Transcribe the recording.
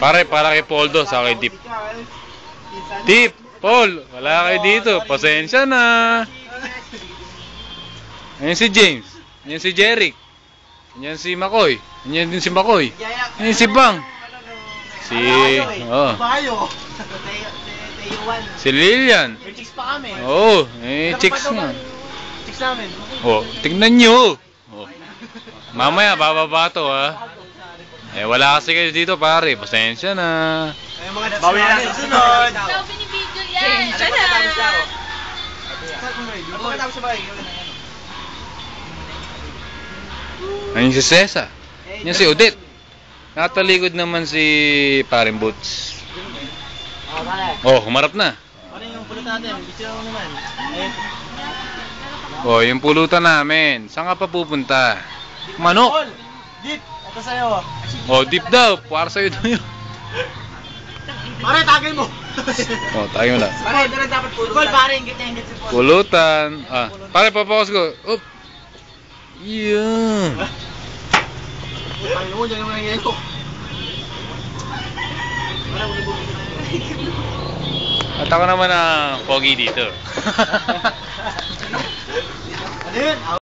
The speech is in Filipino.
Pare, para kay Poldo, sa kay Dip. Dip, Paul, wala kayo dito. Pasensya na. Ayan si James. Ayan si Jeric. Ayan si McCoy. Ayan din si McCoy. Ayan si Bang. Si... Oh. Si Lilian. May chicks pa kami. Oo, chicks nga. Chicks namin. Oh, tignan nyo. Oh. Mamaya, bababa to, ha. Wala kasi kayo dito, pare. Pasensya na. Bawi na sa sunod. Ikaw binibidyo yan. Diyan na. Ayun si Cesa. Yan si Odette. Nakatalikod naman si Paring Boots. Oh, humarap na. Ano yung pulutan natin? Gusto mo naman. Oh, yung pulutan namin. Saan ka pa pupunta? Manok. Dip, ito sa'yo. Oh, Dip daw. Para sa'yo daw yun. Pare, tagay mo. Oh, tayo mo lang. Pare, ito rin dapat pulutan. Pare, ingit si Paul. Pulutan. Ah, pare, papakas ko. Up. Yeah. Tayo mo, dyan yung nangyayari ko. At ako naman ang pogi dito. Ano yun?